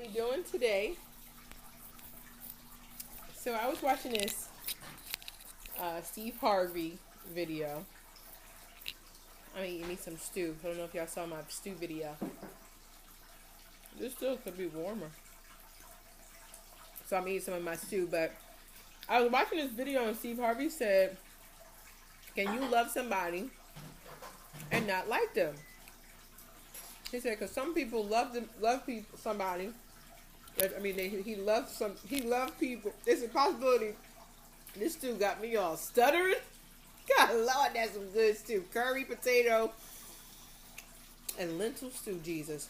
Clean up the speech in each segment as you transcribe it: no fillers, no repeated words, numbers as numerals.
you doing today? So I was watching this Steve Harvey video. I'm eating me some stew. I don't know if y'all saw my stew video. This still could be warmer. So I'm eating some of my stew, but I was watching this video and Steve Harvey said, can you love somebody and not like them? He said, because some people love somebody. I mean, he loves people. There's a possibility. This stew got me all stuttering. God, Lord, that's some good stew. Curry, potato, and lentil stew. Jesus.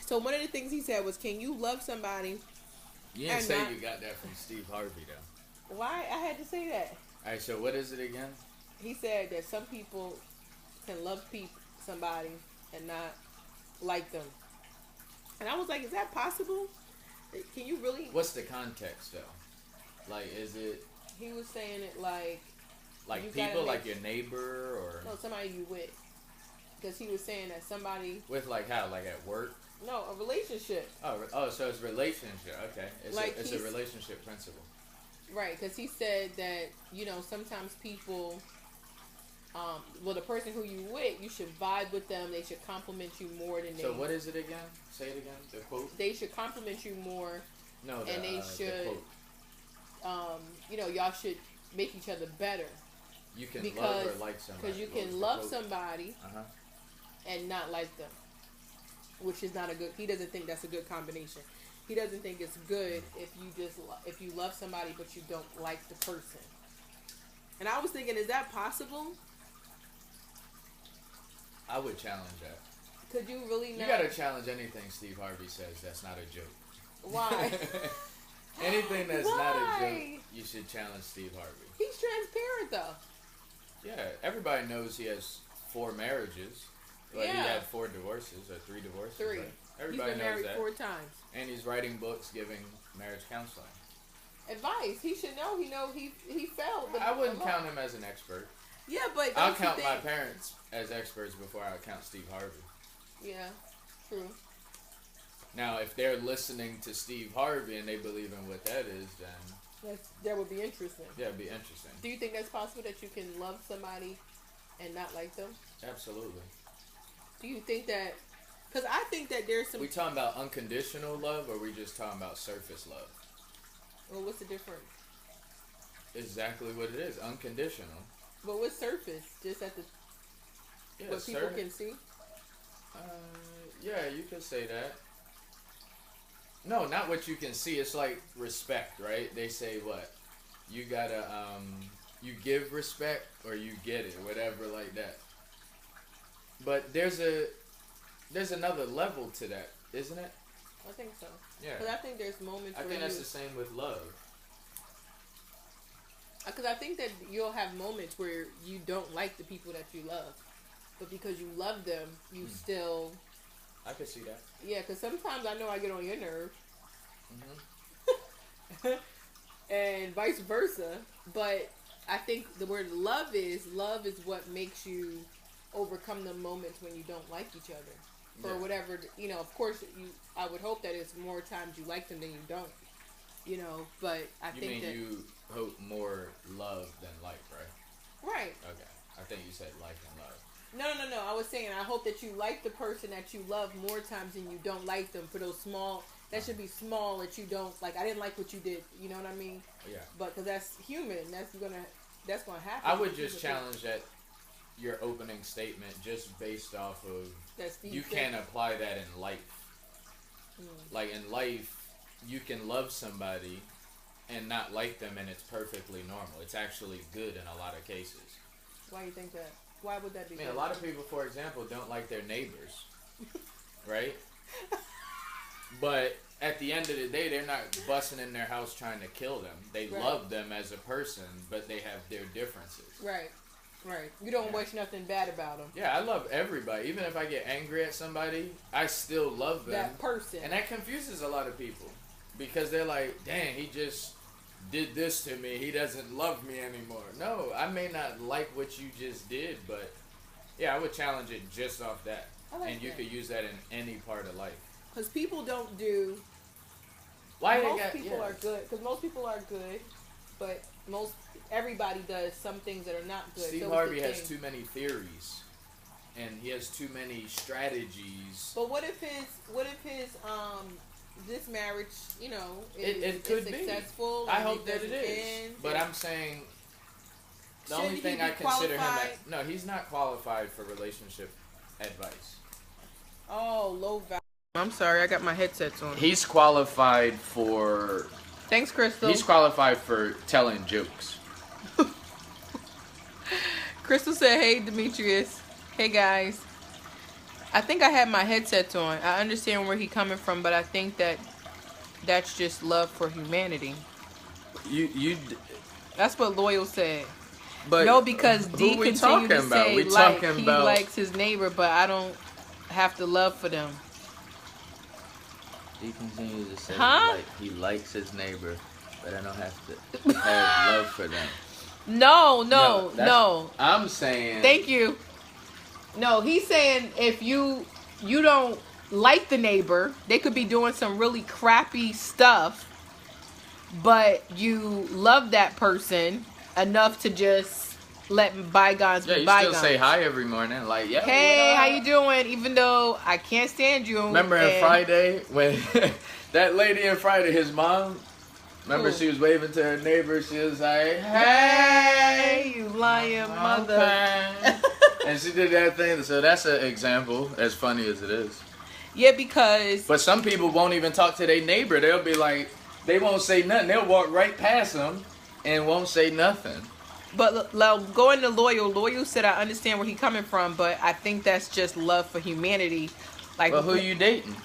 So one of the things he said was, "Can you love somebody?" You didn't say you got that from Steve Harvey, though. Why I had to say that? All right. So what is it again? He said that some people can love somebody and not like them, and I was like, "Is that possible? Can you really?" What's the context, though? Like, is it? He was saying it like people, like your neighbor, or no, somebody you with. Because he was saying that somebody with, like, how, like at work? No, a relationship. Oh, so it's relationship. Okay, it's a relationship principle. Right, because he said that sometimes people, the person who you with, you should vibe with them. They should compliment you more than they. So what is it again? Say it again. The quote. They should compliment you more. No, and they should. The quote. Y'all should make each other better. You can love or like somebody. Because you can love somebody and not like them, which is not a good. He doesn't think that's a good combination. He doesn't think it's good if you love somebody but you don't like the person. And I was thinking, is that possible? I would challenge that. Could you really? You gotta challenge anything Steve Harvey says. That's not a joke. Why? Anything that's not a joke, you should challenge Steve Harvey. He's transparent, though. Yeah, everybody knows he has 4 marriages. Like he had 4 divorces or 3 divorces. 3. Right? Everybody he's been knows married that. 4 times. And he's writing books giving marriage counseling. Advice. He should know. He failed. I wouldn't count him as an expert. Yeah, but I'll count my parents as experts before I count Steve Harvey. Yeah, true. Now, if they're listening to Steve Harvey and they believe in what that is, then that would be interesting. Yeah, it'd be interesting. Do you think that's possible, that you can love somebody and not like them? Absolutely. Do you think that? Because I think that there's some. We talking about unconditional love, or we just talking about surface love? Well, what's the difference? Exactly what it is, unconditional. But what's surface? Just at the what people can see. Yeah, you could say that. No, not what you can see. It's like respect, right? They say what? You gotta, you give respect or you get it, whatever like that. But there's another level to that, isn't it? I think so. Yeah. Because I think there's moments I think that's the same with love. Because I think that you'll have moments where you don't like the people that you love. But because you love them, you still... I could see that. Yeah, because sometimes I know I get on your nerve. Mm-hmm. And vice versa. But I think the word love is what makes you overcome the moments when you don't like each other. For whatever, of course, I would hope that it's more times you like them than you don't. But I think that... You hope more love than like, right? Right. Okay. I think you said like and love. No. I was saying I hope that you like the person that you love more times than you don't like them. For those small, that should be small that you don't like. I didn't like what you did. You know what I mean? Yeah. But because that's human, that's gonna happen. I would just challenge that your opening statement just based off of you can't apply that in life. Like in life, you can love somebody and not like them, and it's perfectly normal. It's actually good in a lot of cases. Why do you think that? Why would that be? I mean, a lot of people, for example, don't like their neighbors, right? But at the end of the day, they're not busting in their house trying to kill them. They love them as a person, but they have their differences. Right. You don't wish nothing bad about them. Yeah, I love everybody. Even if I get angry at somebody, I still love them. That person. And that confuses a lot of people. Because they're like, dang, he just did this to me. He doesn't love me anymore. No, I may not like what you just did, but yeah, I would challenge it just off that. And you could use that in any part of life. Because people don't do Why they most got people yeah. are good because most people are good, but everybody does some things that are not good. Steve so Harvey has too many theories, and he has too many strategies. But what if his this marriage, you know, It could is be successful? I and hope that it doesn't is. end, But and I'm saying the shouldn't only he thing be I consider qualified? him no, he's not qualified for relationship advice. Oh, low value. I'm sorry, I got my headsets on. He's qualified for. Thanks, Crystal. He's qualified for telling jokes. Crystal said, "Hey, Demetrius. Hey, guys. I think I had my headsets on. I understand where he's coming from, but I think that's just love for humanity." That's what Loyal said. But no, because D we continued to talking about? say We like talking he about likes his neighbor, but I don't have to love for them. He continues to say Huh? like he likes his neighbor, but I don't have to have love for them. No. I'm saying. Thank you. No, he's saying if you don't like the neighbor, they could be doing some really crappy stuff, but you love that person enough to just let bygones be bygones. You still say hi every morning, like, yeah. Hey, how you doing? Even though I can't stand you. Remember in Friday when that lady in Friday, his mom. Remember Ooh. she was waving to her neighbor. She was like, "Hey, you lying mother." And she did that thing. So that's an example, as funny as it is. Yeah, because. But some people won't even talk to their neighbor. They'll be like, they won't say nothing. They'll walk right past them and won't say nothing. But going to Loyal said, I understand where he's coming from, but I think that's just love for humanity. Like, well, who you dating?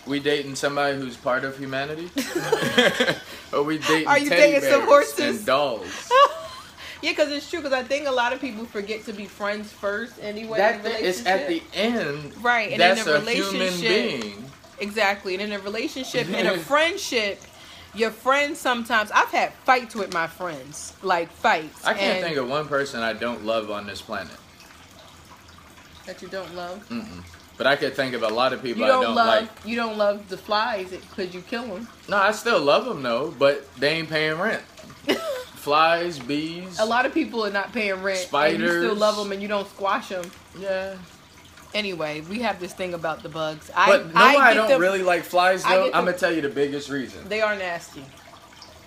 We dating somebody who's part of humanity? Or we dating Are you teddy dating some bears horses? and dolls? Yeah, because it's true. Because I think a lot of people forget to be friends first anyway. In a relationship. It's at the end. Right, and that's in a a human being. Exactly, and in a relationship, in a friendship, your friends sometimes. I've had fights with my friends, like fights. I can't think of one person I don't love on this planet. That you don't love. Mm-mm. But I could think of a lot of people I don't like. You don't love the flies because you kill them. No, I still love them though, but they ain't paying rent. Flies, bees. A lot of people are not paying rent. Spiders. And you still love them and you don't squash them. Yeah. Anyway, we have this thing about the bugs. But I don't really like flies though. I'm gonna tell you the biggest reason. They are nasty.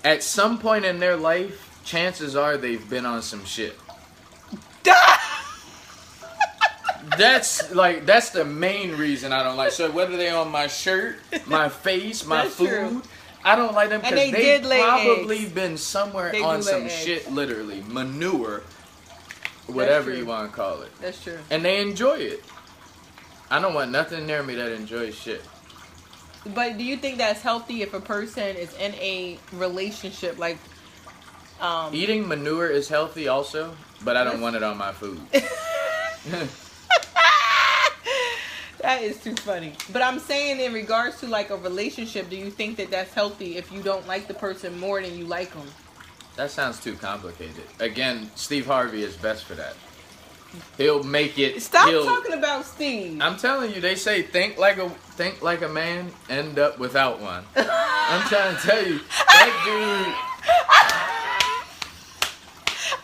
At some point in their life, chances are they've been on some shit. That's the main reason I don't like. So whether they're on my shirt, my face, my food, true. I don't like them because they've probably eggs. been somewhere on some shit, literally manure, whatever you want to call it. That's true. And they enjoy it. I don't want nothing near me that enjoys shit. But do you think that's healthy if a person is in a relationship like? Eating manure is healthy also, but I don't want it on my food. That is too funny. But I'm saying in regards to like a relationship, do you think that that's healthy if you don't like the person more than you like them? That sounds too complicated. Again, Steve Harvey is best for that. He'll make it. Stop talking about Steve. I'm telling you, they say think like a man, end up without one. I'm trying to tell you, that dude.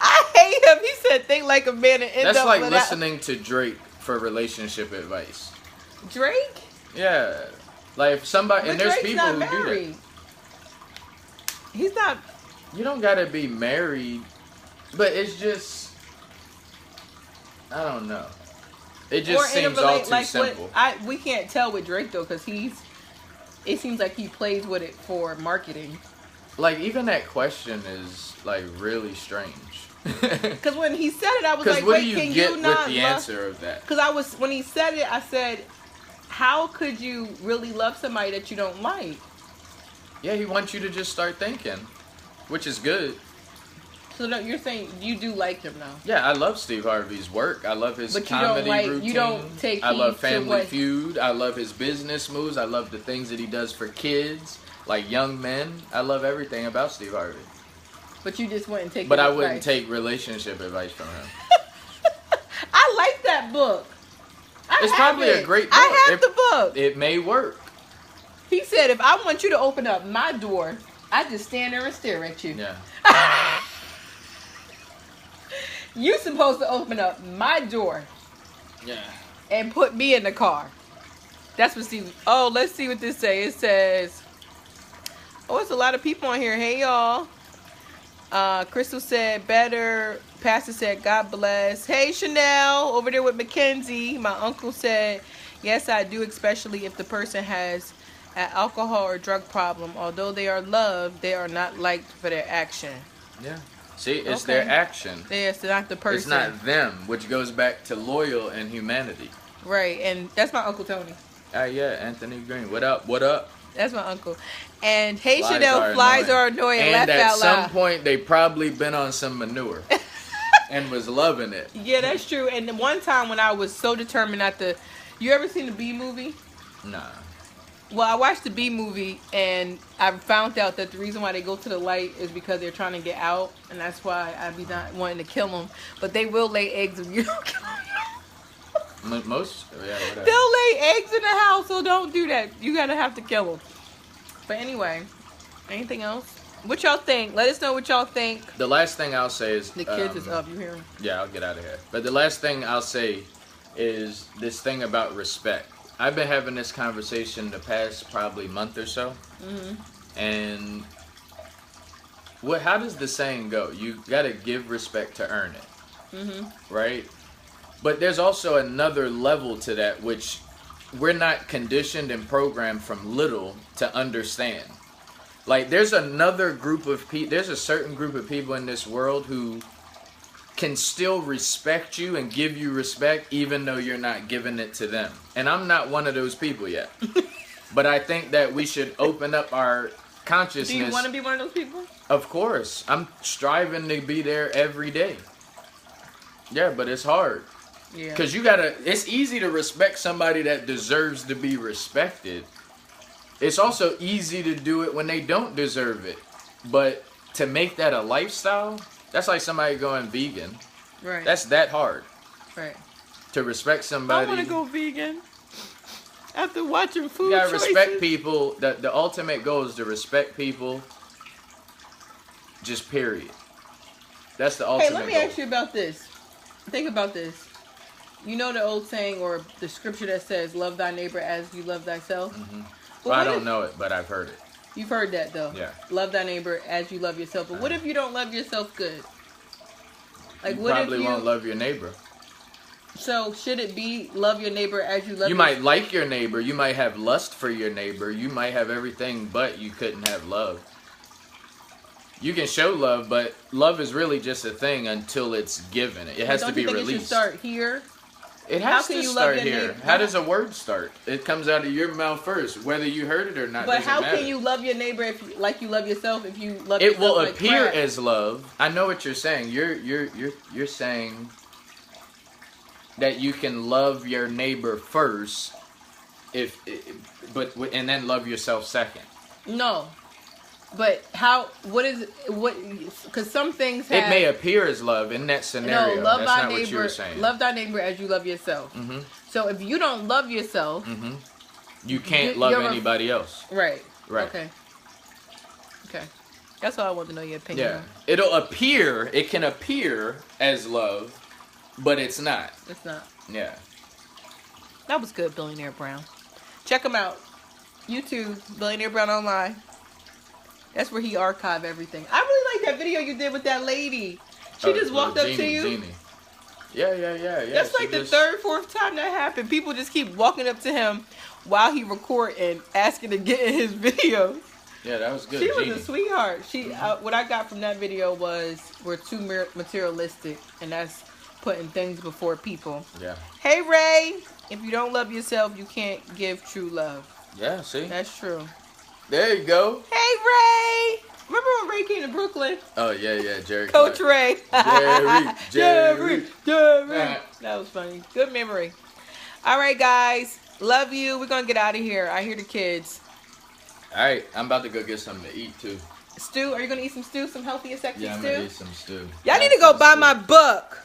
I hate him. He said think like a man and end up That's like without. listening to Drake for relationship advice. Drake? Yeah, like if somebody But and there's Drake's people not who married. do that. He's not. You don't gotta be married, but it's just I don't know. It just seems all too simple. We can't tell with Drake though, because it seems like he plays with it for marketing. Like even that question is like really strange. Because when he said it, I was like, what "Wait, do you can get you not with the answer of that?" Because when he said it, I said, "How could you really love somebody that you don't like?" Yeah, he wants you to just start thinking, which is good. So no, you're saying you do like him now? Yeah, I love Steve Harvey's work. I love his but comedy routine. You don't take. I love heed Family to Feud. I love his business moves. I love the things that he does for kids, like young men. I love everything about Steve Harvey. But you just wouldn't take. But I wouldn't take relationship advice from him. I like that book. It's probably a great book. I have the book. It may work. He said, if I want you to open up my door, I just stand there and stare at you. Yeah. You supposed to open up my door. Yeah. And put me in the car. That's what Steve. Oh, let's see what this says. It says, oh, it's a lot of people on here. Hey, y'all. Crystal said, better. Pastor said, God bless. Hey, Chanel, over there with Mackenzie. My uncle said, yes, I do, especially if the person has an alcohol or drug problem. Although they are loved, they are not liked for their action. Yeah. See, it's Okay. their action. Yeah, it's not the person. It's not them, which goes back to loyal and humanity. Right, and that's my Uncle Tony. Yeah, Anthony Green. What up? What up? That's my uncle. And hey, Flies Chanel, are flies annoying. are annoying. And Laugh at out loud. some point, they probably been on some manure and was loving it. Yeah, that's true. And the one time when I was so determined not to... You ever seen the Bee Movie? Nah. Well, I watched the Bee Movie, and I found out that the reason why they go to the light is because they're trying to get out, and that's why I be not wanting to kill them. But they will lay eggs if you don't kill them. Most? Yeah, whatever. They'll lay eggs in the house, so don't do that. You gotta have to kill them. But anyway, anything else? What y'all think? Let us know what y'all think. The last thing I'll say is... The kids is up, you hear them? Yeah, I'll get out of here. But the last thing I'll say is this thing about respect. I've been having this conversation the past probably month or so. Mm-hmm. And how does the saying go? You got to give respect to earn it. Mm-hmm. Right? But there's also another level to that, which we're not conditioned and programmed from little to understand. Like, there's another group of people, there's a certain group of people in this world who can still respect you and give you respect even though you're not giving it to them. And I'm not one of those people yet. But I think that we should open up our consciousness. Do you want to be one of those people? Of course. I'm striving to be there every day. Yeah, but it's hard. Yeah. Because it's easy to respect somebody that deserves to be respected. It's also easy to do it when they don't deserve it. But to make that a lifestyle, that's like somebody going vegan. Right. That's that hard. Right. To respect somebody. I want to go vegan. After watching food You gotta choices. respect people. The ultimate goal is to respect people. Just period. That's the ultimate Hey, let me goal. ask you about this. Think about this. You know the old saying or the scripture that says, love thy neighbor as you love thyself? Mm-hmm. Well, I don't know it, but I've heard it. You've heard that, though. Yeah. Love thy neighbor as you love yourself. But what if you don't love yourself good? Like, You what probably if you won't love your neighbor. So should it be love your neighbor as you love You might like your neighbor. You might have lust for your neighbor. You might have everything, but you couldn't have love. You can show love, but love is really just a thing until it's given. It has to be Don't you think released. it should start here? It How has can to you start love your here. neighbor? How does a word start? It comes out of your mouth first, whether you heard it or not. But doesn't how matter. can you love your neighbor if you, like you love yourself if you love It yourself will like appear crap? as love. I know what you're saying. You're saying that you can love your neighbor first, and then love yourself second. No. But how? What is what? Because some things have, It may appear as love in that scenario. No, love That's thy not what you neighbor. were saying. Love thy neighbor as you love yourself. Mm-hmm. So if you don't love yourself, Mm-hmm. You can't You're love a- anybody else. right? Right. Okay. Okay. That's all I want to know your opinion. Yeah. on. It'll appear. It can appear as love, but it's not. It's not. Yeah. That was good, Billionaire Brown. Check him out. YouTube, Billionaire Brown Online. That's where he archived everything. I really like that video you did with that lady. She just walked up to you. Jeannie. Yeah. That's like the third, fourth time that happened. People just keep walking up to him while he record and asking to get in his video. Yeah, that was good. She was Jeannie. a sweetheart. She, what I got from that video was we're too materialistic, and that's putting things before people. Yeah. Hey Ray, if you don't love yourself, you can't give true love. Yeah, see? That's true. There you go. Hey Ray, remember when Ray came to Brooklyn? Oh, yeah, Jerry. Coach Clark. Ray. Jerry. That was funny. Good memory. All right, guys. Love you. We're going to get out of here. I hear the kids. All right, I'm about to go get something to eat, too. Stew? Are you going to eat some stew? Some healthy and sexy Yeah, I'm stew? going to eat some stew. Y'all need to go buy my book.